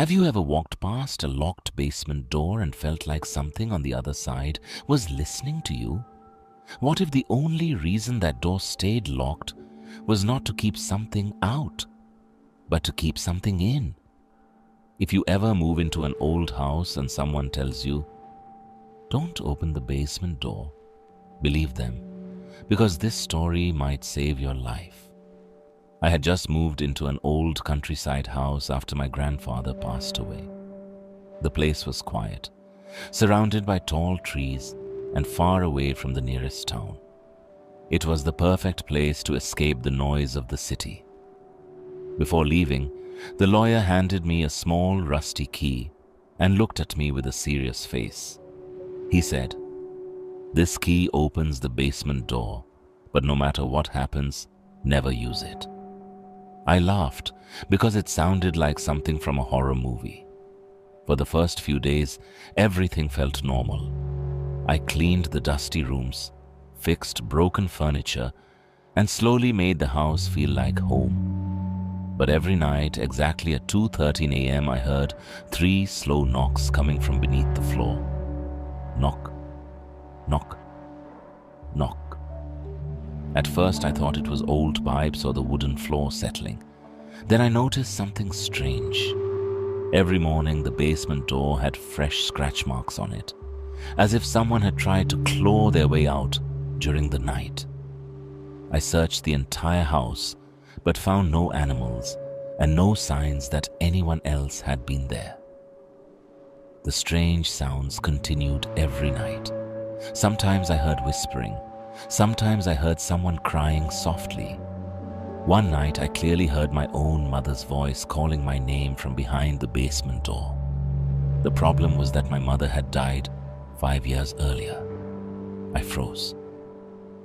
Have you ever walked past a locked basement door and felt like something on the other side was listening to you? What if the only reason that door stayed locked was not to keep something out, but to keep something in? If you ever move into an old house and someone tells you, "Don't open the basement door," believe them, because this story might save your life. I had just moved into an old countryside house after my grandfather passed away. The place was quiet, surrounded by tall trees and far away from the nearest town. It was the perfect place to escape the noise of the city. Before leaving, the lawyer handed me a small rusty key and looked at me with a serious face. He said, "This key opens the basement door, but no matter what happens, never use it." I laughed because it sounded like something from a horror movie. For the first few days, everything felt normal. I cleaned the dusty rooms, fixed broken furniture, and slowly made the house feel like home. But every night, exactly at 2:13 a.m., I heard 3 slow knocks coming from beneath the floor. Knock, knock, knock. At first, I thought it was old pipes or the wooden floor settling. Then I noticed something strange. Every morning, the basement door had fresh scratch marks on it, as if someone had tried to claw their way out during the night. I searched the entire house, but found no animals and no signs that anyone else had been there. The strange sounds continued every night. Sometimes I heard whispering. Sometimes I heard someone crying softly. One night I clearly heard my own mother's voice calling my name from behind the basement door. The problem was that my mother had died 5 years earlier. I froze.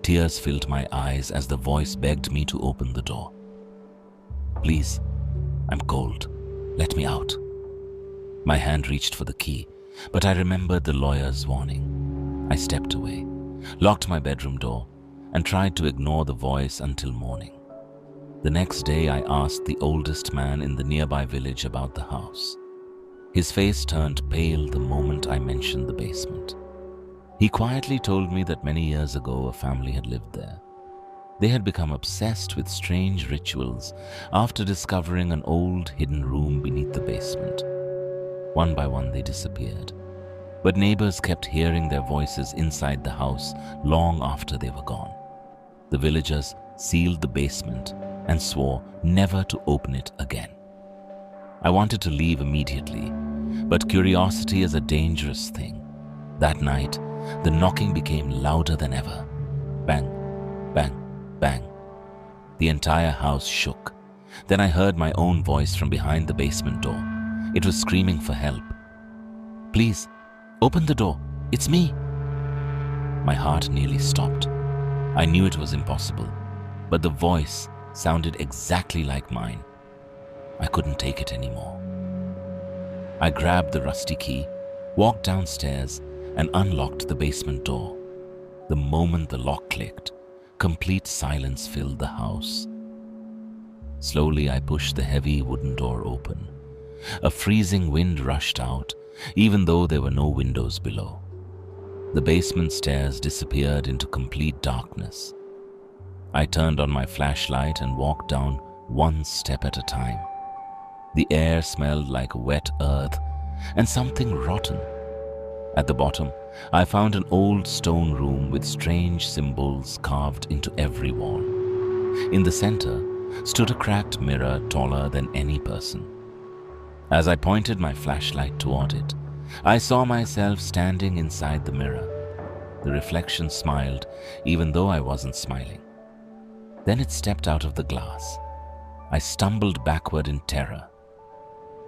Tears filled my eyes as the voice begged me to open the door. "Please, I'm cold. Let me out." My hand reached for the key, but I remembered the lawyer's warning. I stepped away, locked my bedroom door, and tried to ignore the voice until morning. The next day, I asked the oldest man in the nearby village about the house. His face turned pale the moment I mentioned the basement. He quietly told me that many years ago a family had lived there. They had become obsessed with strange rituals after discovering an old hidden room beneath the basement. One by one they disappeared, but neighbors kept hearing their voices inside the house long after they were gone. The villagers sealed the basement and swore never to open it again. I wanted to leave immediately, but curiosity is a dangerous thing. That night, the knocking became louder than ever. Bang, bang, bang. The entire house shook. Then I heard my own voice from behind the basement door. It was screaming for help. "Please, open the door. It's me." My heart nearly stopped. I knew it was impossible, but the voice sounded exactly like mine. I couldn't take it anymore. I grabbed the rusty key, walked downstairs, and unlocked the basement door. The moment the lock clicked, complete silence filled the house. Slowly, I pushed the heavy wooden door open. A freezing wind rushed out, even though there were no windows below. The basement stairs disappeared into complete darkness. I turned on my flashlight and walked down one step at a time. The air smelled like wet earth and something rotten. At the bottom, I found an old stone room with strange symbols carved into every wall. In the center stood a cracked mirror taller than any person. As I pointed my flashlight toward it, I saw myself standing inside the mirror. The reflection smiled, even though I wasn't smiling. Then it stepped out of the glass. I stumbled backward in terror.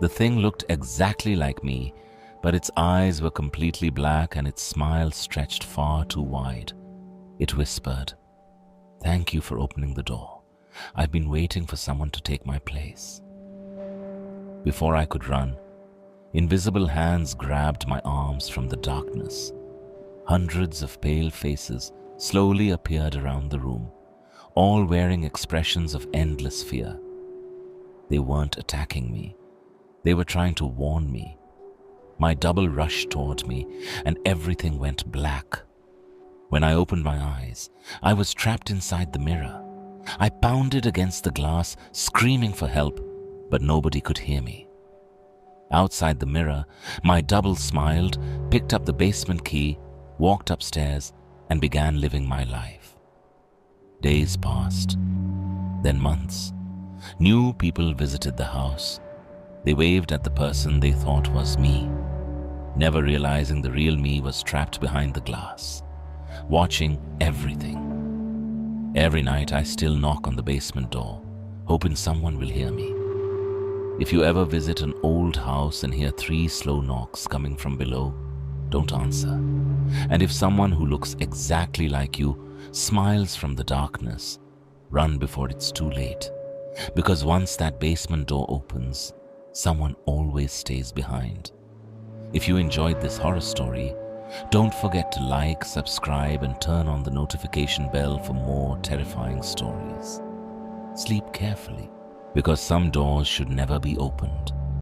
The thing looked exactly like me, but its eyes were completely black and its smile stretched far too wide. It whispered, "Thank you for opening the door. I've been waiting for someone to take my place." Before I could run, invisible hands grabbed my arms from the darkness. Hundreds of pale faces slowly appeared around the room, all wearing expressions of endless fear. They weren't attacking me. They were trying to warn me. My double rushed toward me, and everything went black. When I opened my eyes, I was trapped inside the mirror. I pounded against the glass, screaming for help, but nobody could hear me. Outside the mirror, my double smiled, picked up the basement key, walked upstairs, and began living my life. Days passed, then months. New people visited the house. They waved at the person they thought was me, never realizing the real me was trapped behind the glass, watching everything. Every night I still knock on the basement door, hoping someone will hear me. If you ever visit an old house and hear 3 slow knocks coming from below, don't answer. And if someone who looks exactly like you smiles from the darkness, run before it's too late. Because once that basement door opens, someone always stays behind. If you enjoyed this horror story, don't forget to like, subscribe, and turn on the notification bell for more terrifying stories. Sleep carefully, because some doors should never be opened.